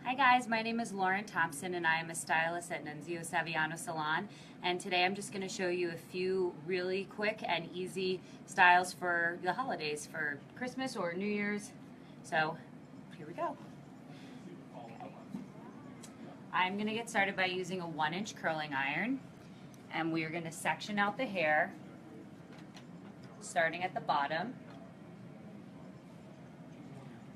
Hi guys, my name is Lauren Thompson and I am a stylist at Nunzio Saviano Salon, and today I'm just going to show you a few really quick and easy styles for the holidays, for Christmas or New Year's. So here we go. Okay. I'm going to get started by using a 1-inch curling iron, and we are going to section out the hair starting at the bottom.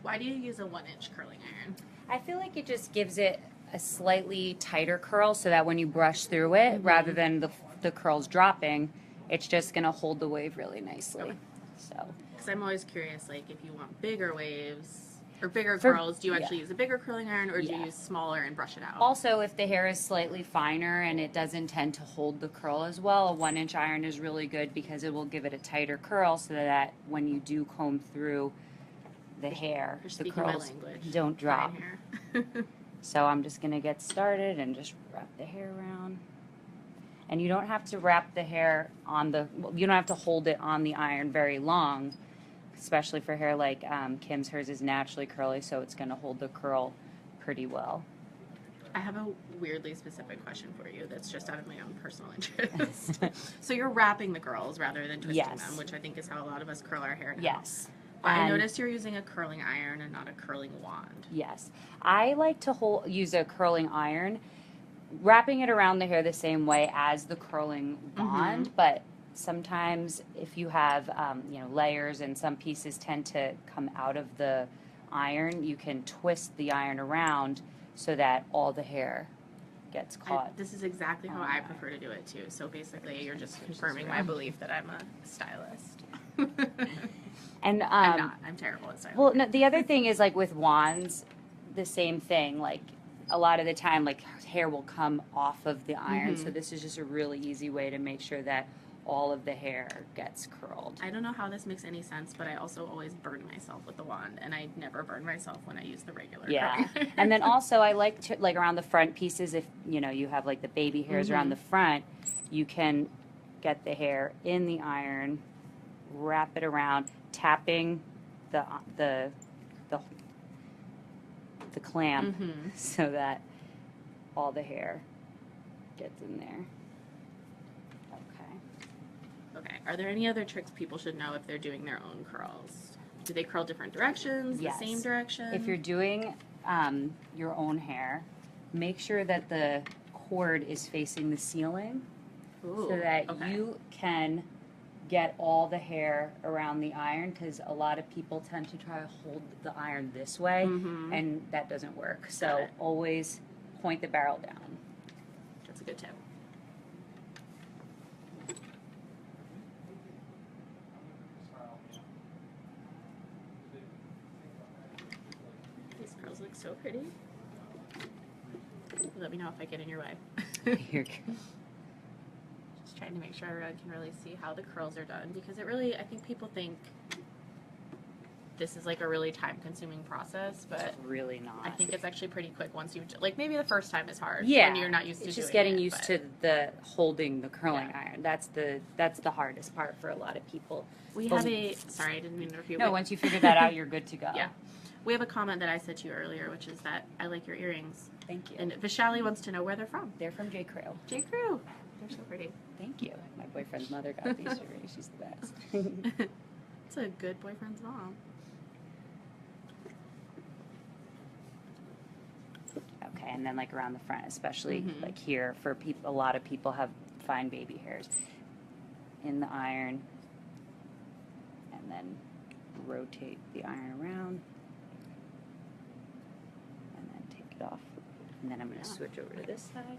Why do you use a 1-inch curling iron? I feel like it just gives it a slightly tighter curl so that when you brush through it, rather than the curls dropping, it's just going to hold the wave really nicely. Okay. So, because I'm always curious, like if you want bigger waves or bigger curls, do you actually use a bigger curling iron or do you use smaller and brush it out? Also, if the hair is slightly finer and it doesn't tend to hold the curl as well, a 1-inch iron is really good because it will give it a tighter curl so that when you do comb through the hair, the curls don't drop. So I'm just going to get started and just wrap the hair around. And you don't have to wrap the hair on the, you don't have to hold it on the iron very long, especially for hair like Kim's. Hers is naturally curly, so it's going to hold the curl pretty well. I have a weirdly specific question for you that's just out of my own personal interest. So you're wrapping the curls rather than twisting them, which I think is how a lot of us curl our hair now. Yes. I noticed you're using a curling iron and not a curling wand. Yes. I like to use a curling iron, wrapping it around the hair the same way as the curling wand, but sometimes if you have layers and some pieces tend to come out of the iron, you can twist the iron around so that all the hair gets caught. This is exactly how I prefer to do it too. So basically you're just confirming my belief that I'm a stylist. And I'm not. I'm terrible at styling. Well, no, the other thing is, like with wands, the same thing. Like a lot of the time, like hair will come off of the iron. So this is just a really easy way to make sure that all of the hair gets curled. I don't know how this makes any sense, but I also always burn myself with the wand, and I never burn myself when I use the regular. Yeah, and then also I like to, like around the front pieces, if you have like the baby hairs around the front, you can get the hair in the iron, wrap it around, tapping the clamp so that all the hair gets in there. Okay. Are there any other tricks people should know if they're doing their own curls? Do they curl different directions? Yes. The same direction? If you're doing your own hair, make sure that the cord is facing the ceiling so that you can get all the hair around the iron, because a lot of people tend to try to hold the iron this way and that doesn't work. So always point the barrel down. That's a good tip. These curls look so pretty. Let me know if I get in your way. You're good. Trying to make sure everyone can really see how the curls are done, because it really, I think people think this is like a really time-consuming process, but it's really not. I think it's actually pretty quick once you, like maybe the first time is hard when you're not used to it's doing just getting it, used to the holding the curling iron. That's the hardest part for a lot of people. We have sorry, I didn't mean to interrupt you. No, once you figure that out, you're good to go. Yeah. We have a comment that I said to you earlier, which is that I like your earrings. Thank you. And Vishali wants to know where they're from. They're from J. Crew. J. Crew. They're so pretty. Thank you. My boyfriend's mother got these for me. She's the best. It's a good boyfriend's mom. Okay, and then like around the front, especially like here, for people, a lot of people have fine baby hairs. In the iron, and then rotate the iron around, and then take it off. And then I'm going to switch over to this side.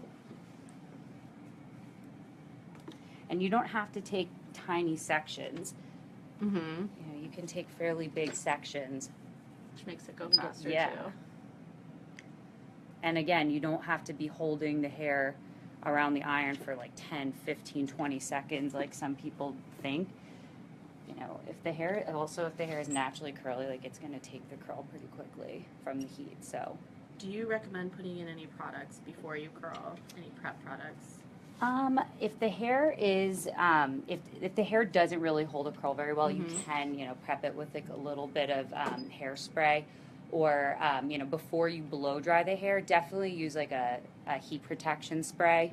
And you don't have to take tiny sections. You can take fairly big sections. Which makes it go faster too. And again, you don't have to be holding the hair around the iron for like 10, 15, 20 seconds like some people think. If the hair is naturally curly, like it's going to take the curl pretty quickly from the heat. So, do you recommend putting in any products before you curl? Any prep products? If the hair is, if the hair doesn't really hold a curl very well, you can, prep it with like a little bit of hairspray, or you know, before you blow dry the hair, definitely use like a heat protection spray.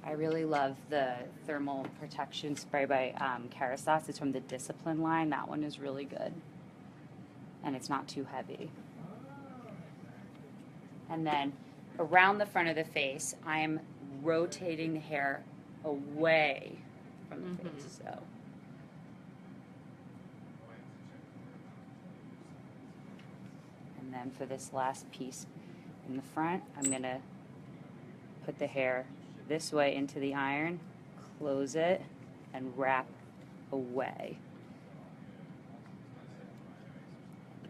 I really love the thermal protection spray by Kerastase. It's from the Discipline line. That one is really good, and it's not too heavy. And then around the front of the face, I'm rotating the hair away from the face. So. And then for this last piece in the front, I'm going to put the hair this way into the iron, close it, and wrap away.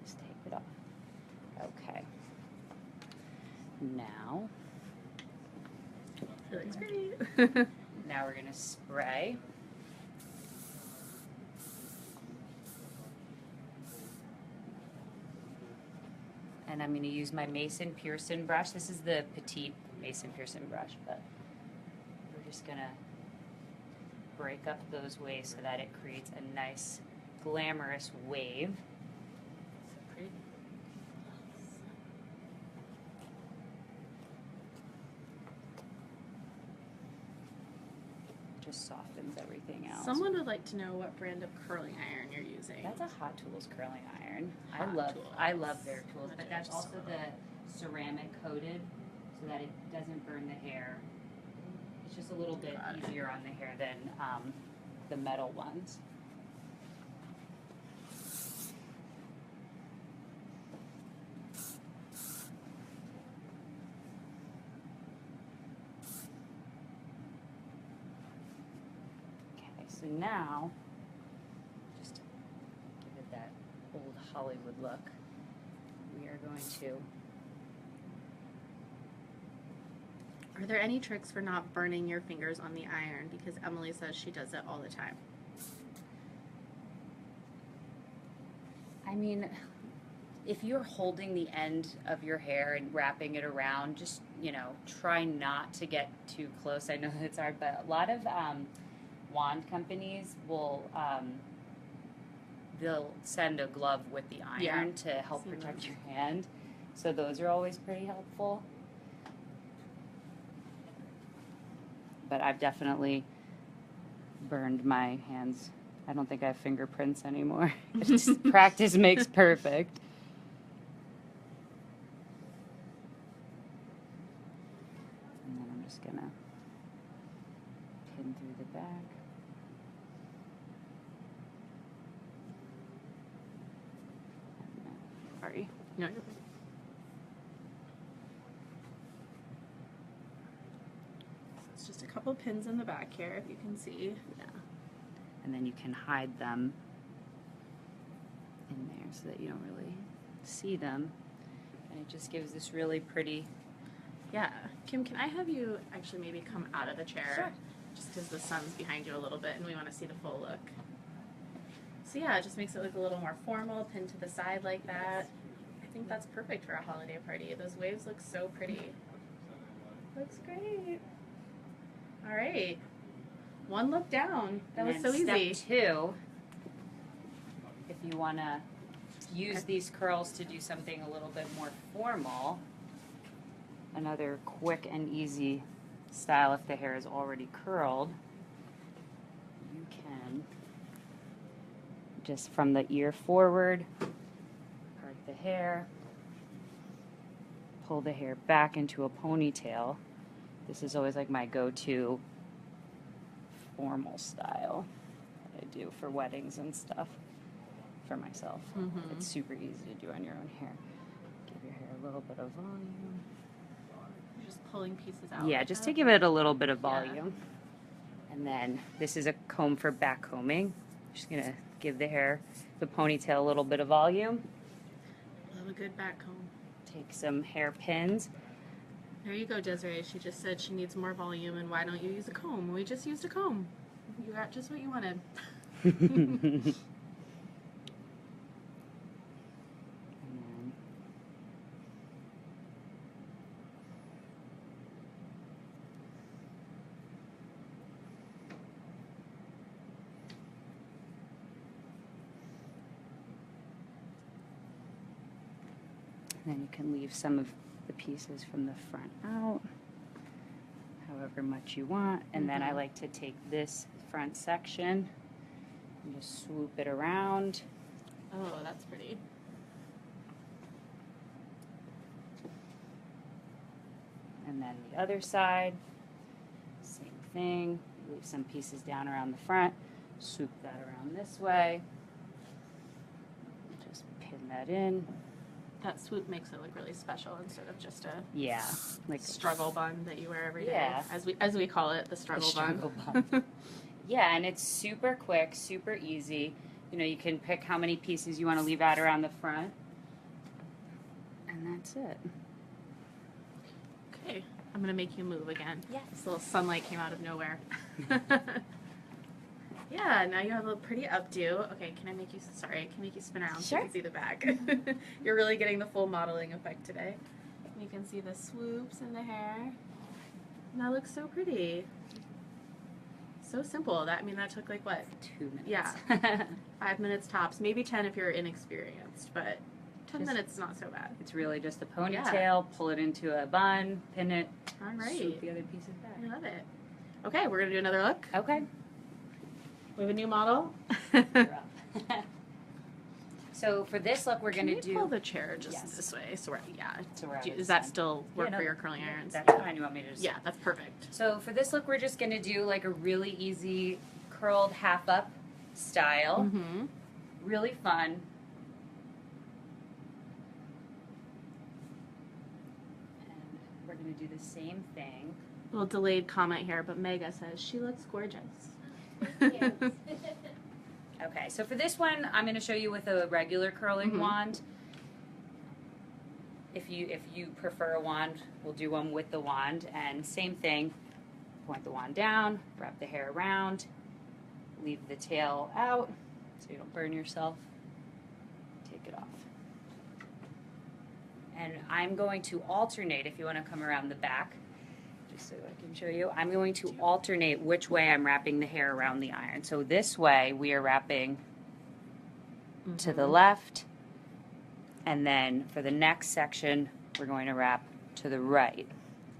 Just take it off. Okay. Now, It looks great. now we're going to spray. And I'm going to use my Mason Pearson brush. This is the petite Mason Pearson brush, but we're just going to break up those waves so that it creates a nice, glamorous wave. So pretty. Just softens everything else. Someone would like to know what brand of curling iron you're using. That's a Hot Tools curling iron. Hot I Tools. love their tools, but that's Just also the ceramic coated so that it doesn't burn the hair. It's just a little bit Got it. easier on the hair than the metal ones. Okay, so now, just to give it that old Hollywood look, we are going to Are there any tricks for not burning your fingers on the iron? Because Emily says she does it all the time. I mean, if you're holding the end of your hair and wrapping it around, just, you know, try not to get too close. I know it's hard, but a lot of wand companies will, they'll send a glove with the iron to help protect your hand. So those are always pretty helpful. But I've definitely burned my hands. I don't think I have fingerprints anymore. It's just practice makes perfect. And then I'm just gonna pin through the back. Sorry. No, you're fine. It's just a couple pins in the back here, if you can see. Yeah. And then you can hide them in there so that you don't really see them. And it just gives this really pretty. Yeah. Kim, can I have you actually maybe come out of the chair? Sure. Just because the sun's behind you a little bit and we want to see the full look. So yeah, it just makes it look a little more formal, pinned to the side like that. I think that's perfect for a holiday party. Those waves look so pretty. Looks great. All right. One look down. That was And so then easy. Step 2, if you want to use these curls to do something a little bit more formal, another quick and easy style if the hair is already curled, you can just from the ear forward, part the hair, pull the hair back into a ponytail. This is always like my go-to formal style that I do for weddings and stuff for myself. It's super easy to do on your own hair. Give your hair a little bit of volume. Just pulling pieces out. Yeah, like just that. to give it a little bit of Yeah. volume. And then this is a comb for back combing. Just gonna give the hair, the ponytail, a little bit of volume. Love a good back comb. Take some hair pins. There you go, Desiree. She just said she needs more volume, and why don't you use a comb? We just used a comb. You got just what you wanted. And then then you can leave some of the pieces from the front out, however much you want. And then I Mhm. like to take this front section and just swoop it around. Oh, that's pretty. And then the other side, same thing. Leave some pieces down around the front, swoop that around this way. Just pin that in. That swoop makes it look really special instead of just a Yeah, like struggle bun that you wear every day. Yeah. As we call it, the struggle, struggle bun. yeah, and it's super quick, super easy. You know, you can pick how many pieces you want to leave out around the front, and that's it. Okay, I'm gonna make you move again. Yes. This little sunlight came out of nowhere. Yeah, now you have a pretty updo. Okay, can I make you spin around so you Sure. can see the back? You're really getting the full modeling effect today. You can see the swoops in the hair. And that looks so pretty. So simple. That took like what? 2 minutes. Yeah. 5 minutes tops, maybe 10 if you're inexperienced, but 10 minutes is not so bad. It's really just a ponytail, pull it into a bun, pin it, All right. swoop the other pieces back. I love it. Okay, we're gonna do another look. Okay. We have a new model. You're up. So for this look, we're Can going we to do. pull the chair just Yes. this way? So we're, yeah. So we're out of Does the that sun. still work Yeah, for no, your curling irons? That's Yeah. fine. You want me to just. Yeah, that's perfect. So for this look, we're just going to do like a really easy curled half up style. Mm-hmm. Really fun. And we're going to do the same thing. Little delayed comment here, but Mega says she looks gorgeous. Okay, so for this one, I'm going to show you with a regular curling Mhm. wand. If you prefer a wand, we'll do one with the wand. And same thing, point the wand down, wrap the hair around, leave the tail out so you don't burn yourself. Take it off. And I'm going to alternate, if you want to come around the back, just so I can show you. I'm going to alternate which way I'm wrapping the hair around the iron. So this way we are wrapping to the left, and then for the next section we're going to wrap to the right.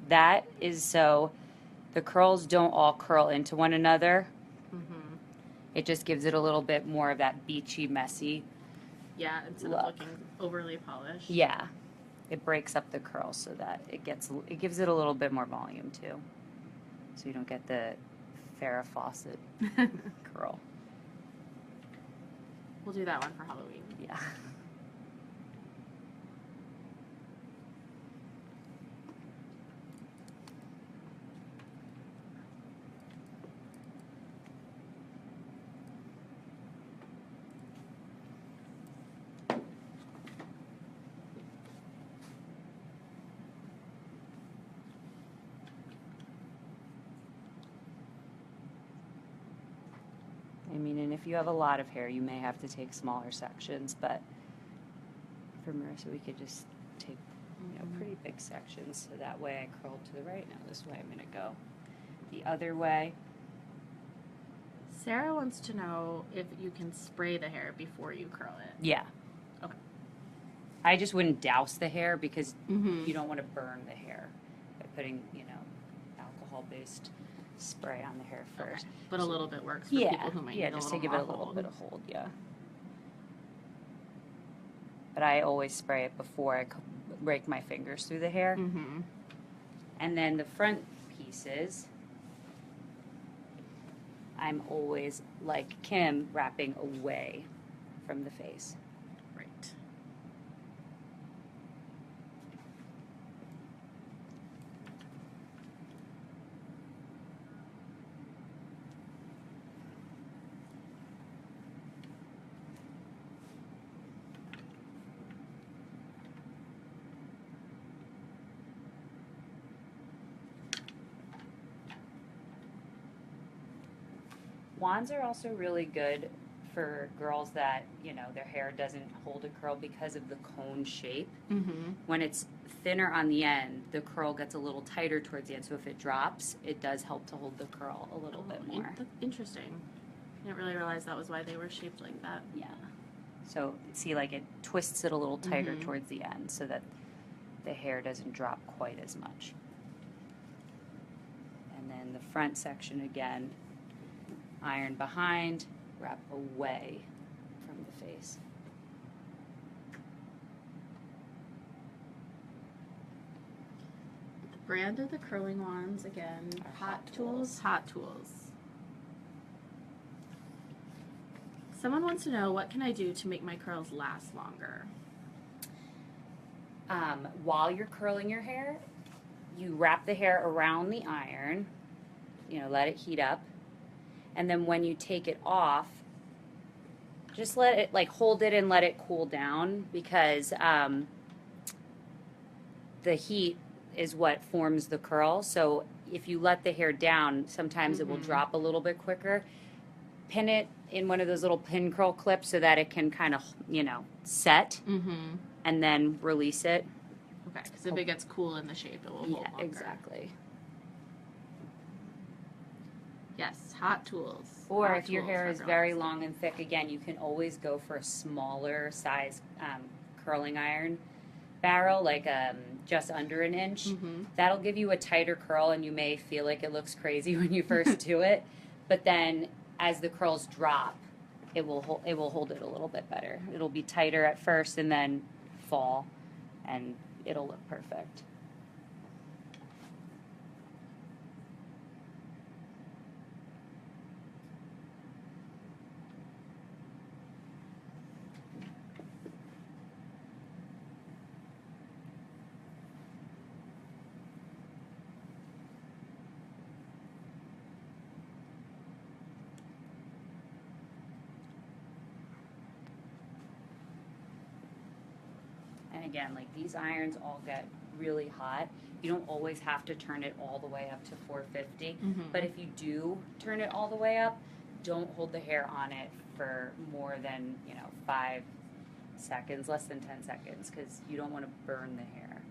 That is so the curls don't all curl into one another. Mm-hmm. It just gives it a little bit more of that beachy, messy. Yeah, instead Look. of looking overly polished. Yeah, it breaks up the curls so that it gives it a little bit more volume too, so you don't get the Farrah Fawcett curl. We'll do that one for Halloween. Yeah. I mean, and if you have a lot of hair, you may have to take smaller sections, but for Marissa, we could just take, pretty big sections, so that way I curl to the right. Now this way I'm going to go the other way. Sarah wants to know if you can spray the hair before you curl it. Yeah. Okay. I just wouldn't douse the hair because Mm-hmm. you don't want to burn the hair by putting, alcohol-based spray on the hair first. Okay. But a little bit works for Yeah, people who might yeah, need just a to little give it a more little hold. bit of hold, yeah. But I always spray it before I rake my fingers through the hair. Mm-hmm. And then the front pieces, I'm always, like Kim, wrapping away from the face. Right. Wands are also really good for girls that, their hair doesn't hold a curl because of the cone shape. Mm-hmm. When it's thinner on the end, the curl gets a little tighter towards the end. So if it drops, it does help to hold the curl a little bit more. That's interesting. I didn't really realize that was why they were shaped like that. Yeah. So see, like it twists it a little tighter Mhm. towards the end so that the hair doesn't drop quite as much. And then the front section again, iron behind, wrap away from the face. The brand of the curling wands again, Are Hot Tools. Hot Tools. Someone wants to know, what can I do to make my curls last longer? While you're curling your hair, you wrap the hair around the iron, let it heat up. And then when you take it off, just let it, hold it and let it cool down, because the heat is what forms the curl. So if you let the hair down, sometimes it will drop a little bit quicker. Pin it in one of those little pin curl clips so that it can kind of, set, and then release it. Okay, because if it gets cool in the shape, it will hold longer. Yeah, exactly. Yes, Hot Tools. Or Hot if your Tools hair for is girls. very long and thick, again, you can always go for a smaller size curling iron barrel, like just under an inch. That'll give you a tighter curl, and you may feel like it looks crazy when you first do it, but then as the curls drop, it will hold it a little bit better. It'll be tighter at first and then fall, and it'll look perfect. And again, like these irons all get really hot. You don't always have to turn it all the way up to 450, but if you do turn it all the way up, don't hold the hair on it for more than 5 seconds, less than 10 seconds, because you don't want to burn the hair.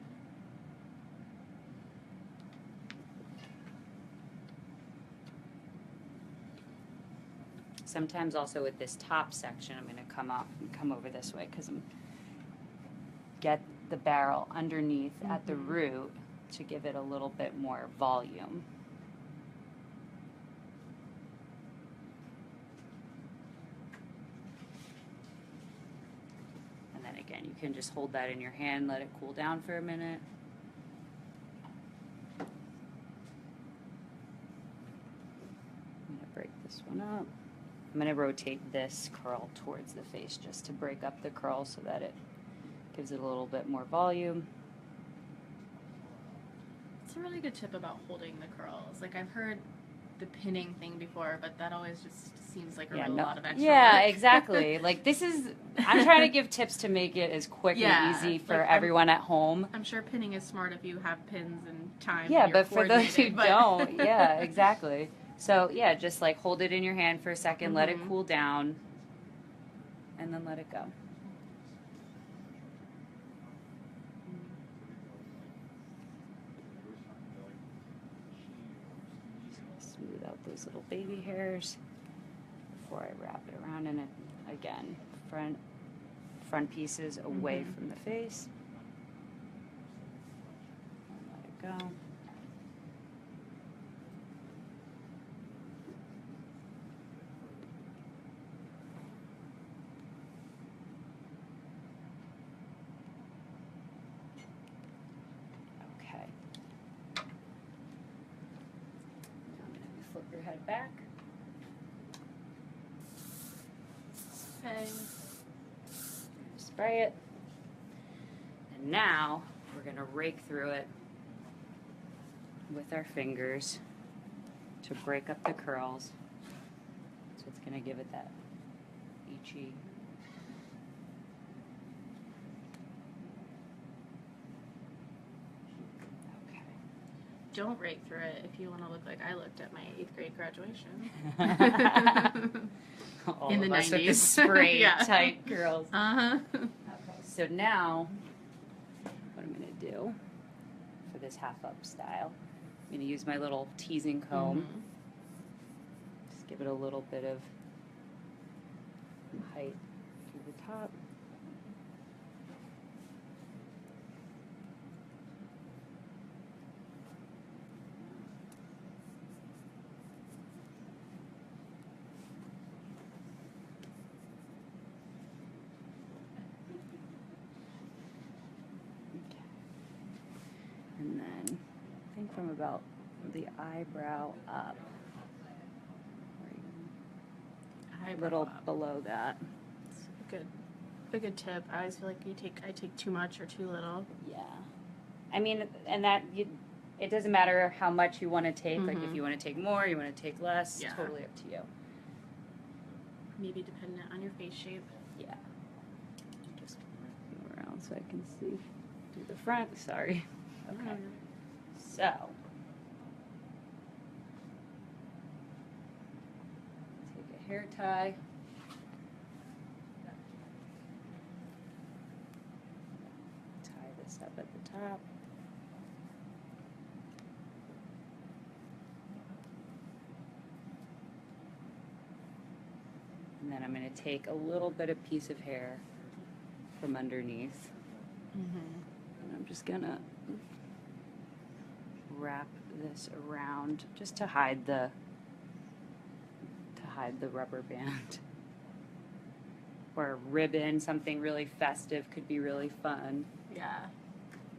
Sometimes also with this top section, I'm going to come over this way, because I'm get the barrel underneath at the root to give it a little bit more volume. And then again, you can just hold that in your hand, let it cool down for a minute. I'm going to break this one up. I'm going to rotate this curl towards the face just to break up the curl so that it gives it a little bit more volume. It's a really good tip about holding the curls. Like, I've heard the pinning thing before, but that always just seems like a lot of extra work. Exactly. Like, I'm trying to give tips to make it as quick and easy for everyone at home. I'm sure pinning is smart if you have pins and time. Yeah, and you're but for those who coordinating, don't, yeah, exactly. So, yeah, just like hold it in your hand for a second, let it cool down, and then let it go. Smooth out those little baby hairs before I wrap it around. And again, front pieces away from the face. And let it go. Okay. Now I'm going to flip your head back. Okay. Spray it. And now we're going to rake through it with our fingers to break up the curls. So it's going to give it that beachy. Okay. Don't rake through it if you want to look like I looked at my 8th grade graduation. All In of the us 90s. with the spray Yeah. tight curls. Uh-huh. Okay, so now what I'm going to do for this half up style, I'm going to use my little teasing comb. Just give it a little bit of height to the top. from about the eyebrow up. A little below that. A good tip. I always feel like I take too much or too little. Yeah. I mean, and it doesn't matter how much you want to take. Like if you want to take more, you want to take less. Yeah. Totally up to you. Maybe dependent on your face shape. Yeah. Just move around so I can see. Do the front. Sorry. Okay. So. Take a hair tie. Tie this up at the top. And then I'm going to take a little bit of piece of hair from underneath. And I'm just going to wrap this around just to hide the rubber band. Or a ribbon, something really festive could be really fun. Yeah.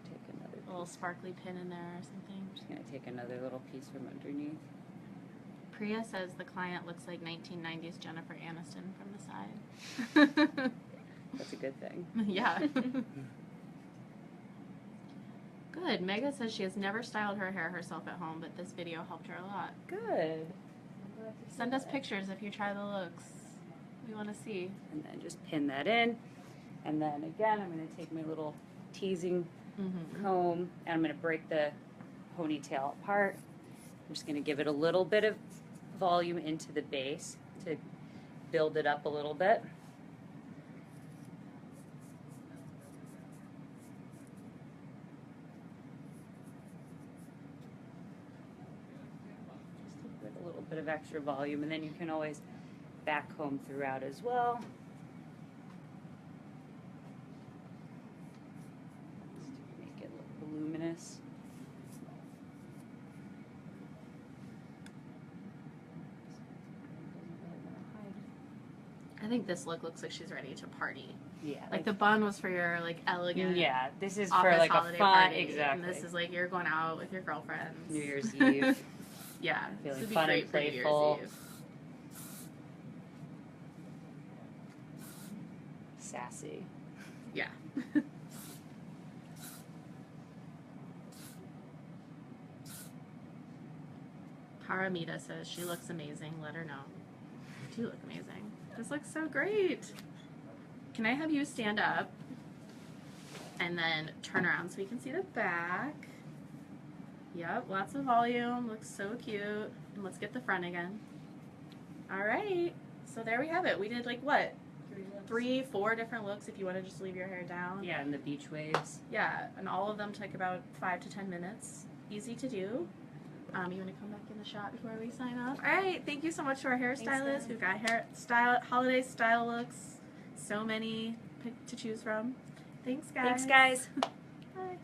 Take another A little sparkly pin in there or something. I'm just going to take another little piece from underneath. Priya says the client looks like 1990s Jennifer Aniston from the side. That's a good thing. Yeah. Good. Megan says she has never styled her hair herself at home, but this video helped her a lot. Good. Send us pictures if you try the looks. We want to see. And then just pin that in. And then again, I'm going to take my little teasing comb and I'm going to break the ponytail apart. I'm just going to give it a little bit of volume into the base to build it up a little bit. Just with a little bit of extra volume, and then you can always back comb throughout as well. Just to make it look voluminous. I think this look looks like she's ready to party. Yeah. Like the bun was for your like elegant. Yeah, this is for office like a holiday fun, party, exactly. And this is like you're going out with your girlfriends. New Year's Eve. Yeah, Feeling this would be fun great and for New Year's playful. Eve. Sassy. Yeah. Paramita says she looks amazing. Let her know. You do look amazing. This looks so great. Can I have you stand up and then turn around so we can see the back? Yep, lots of volume. Looks so cute. And let's get the front again. All right. So there we have it. We did like what? 3, 4 different looks if you want to just leave your hair down. Yeah, and the beach waves. Yeah, and all of them took about 5 to 10 minutes. Easy to do. You want to come back in the shot before we sign off? All right, thank you so much to our hairstylist. We've got holiday style looks. So many to choose from. Thanks, guys. Thanks, guys. Bye.